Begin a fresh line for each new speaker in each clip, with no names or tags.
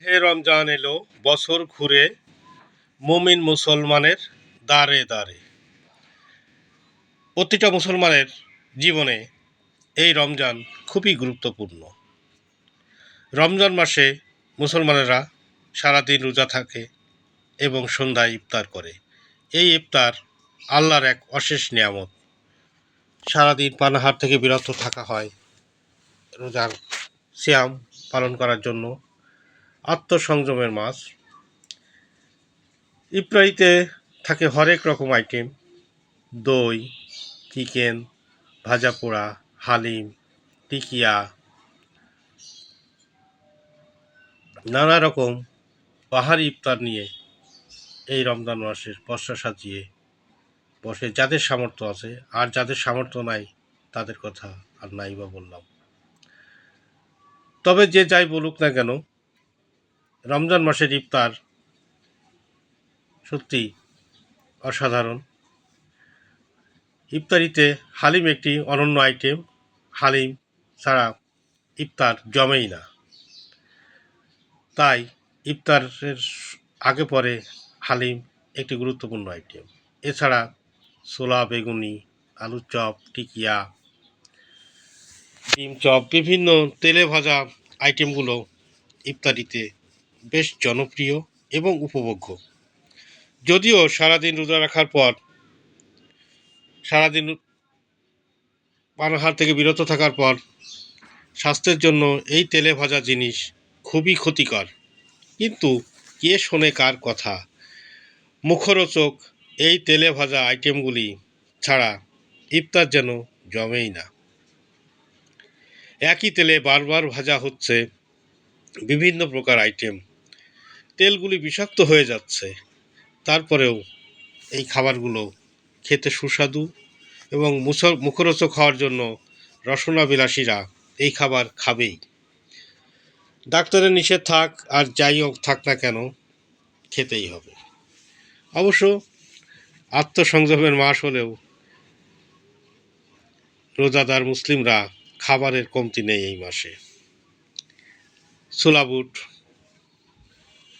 হে রমজান এলো বছর ঘুরে মুমিন মুসলমানের দ্বারে দ্বারে। প্রতিটা মুসলমানের জীবনে এই রমজান খুবই গুরুত্বপূর্ণ। রমজান মাসে মুসলমানেরা সারাদিন রোজা থাকে এবং সন্ধ্যায় ইফতার করে। এই ইফতার আল্লাহর এক অশেষ নিয়ামত। সারাদিন পানাহার থেকে বিরত থাকা হয় রোজার সিয়াম পালন করার জন্য, আত্মসংযমের মাস। ইফতারিতে থাকে হরেক রকম আইটেম: দই, চিকেন, ভাজা পোড়া, হালিম, টিকিয়া, নানা রকম বাহারি ইফতার নিয়ে এই রমজান মাসের পসরা সাজিয়ে বসে যাদের সামর্থ্য আছে। আর যাদের সামর্থ্য নাই তাদের কথা আর নাই বা বললাম। তবে যে যাই বলুক না কেন, রমজান মাসের ইফতার সত্যি অসাধারণ। ইফতারিতে হালিম একটি অনন্য আইটেম। হালিম ছাড়া ইফতার জমেই না। তাই ইফতারের আগে পরে হালিম একটি গুরুত্বপূর্ণ আইটেম। এছাড়া ছোলা, বেগুনি, আলুর চপ, টিকিয়া, ডিম চপ, বিভিন্ন তেলে ভাজা আইটেমগুলো ইফতারিতে বেশ জনপ্রিয় এবং উপভোগ্য। যদিও সারাদিন রোজা রাখার পর, সারাদিন পানাহার থেকে বিরত থাকার পর স্বাস্থ্যের জন্য এই তেলে ভাজা জিনিস খুবই ক্ষতিকর। কিন্তু কে শোনে কার কথা? মুখরোচক এই তেলে ভাজা আইটেমগুলি ছাড়া ইফতার যেন জমেই না। একই তেলে বারবার ভাজা হচ্ছে বিভিন্ন প্রকার আইটেম। তেলগুলি বিষাক্ত হয়ে যাচ্ছে, তারপরেও এই খাবারগুলো খেতে সুস্বাদু এবং মুখরোচক হওয়ার জন্য রসনাবিলাসীরা এই খাবার খাবেই। ডাক্তারের নিষেধ থাক আর যাই থাক না কেন, খেতেই হবে। অবশ্য আত্মসংযমের মাস হলেও রোজাদার মুসলিমরা খাবারের কমতি নেই এই মাসে। ছোলা বুট,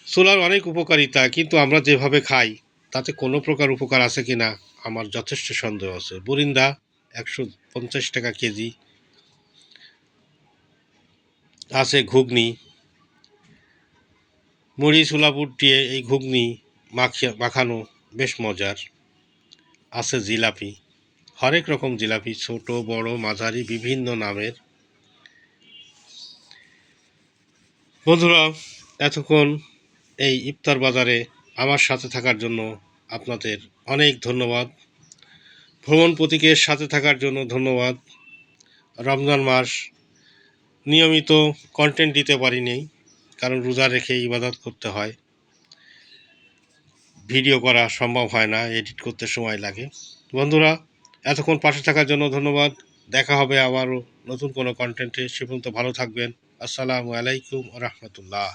ছোলার অনেক উপকারিতা, কিন্তু আমরা যেভাবে খাই তাতে কোনো প্রকার উপকার আছে কি না আমার যথেষ্ট সন্দেহ আছে। বুরিন্দা 150 টাকা কেজি আছে। ঘুগনি, মুড়ি ছোলা বুট দিয়ে এই ঘুগনি মাখানো বেশ মজার। আছে জিলাপি, হরেক রকম জিলাপি, ছোট বড় মাঝারি বিভিন্ন নামের। বন্ধুরা, এতক্ষণ এই ইফতার বাজারে আমার সাথে থাকার জন্য আপনাদের অনেক ধন্যবাদ। ভ্রমণ প্রতীকের সাথে থাকার জন্য ধন্যবাদ। রমজান মাস নিয়মিত কন্টেন্ট দিতে পারিনি, কারণ রোজা রেখে ইবাদত করতে হয়, ভিডিও করা সম্ভব হয় না, এডিট করতে সময় লাগে। বন্ধুরা, এতক্ষণ পাশে থাকার জন্য ধন্যবাদ। দেখা হবে আবারও নতুন কোনো কন্টেন্টে। সে পর্যন্ত ভালো থাকবেন। আসসালামু আলাইকুম ওয়া রাহমাতুল্লাহ।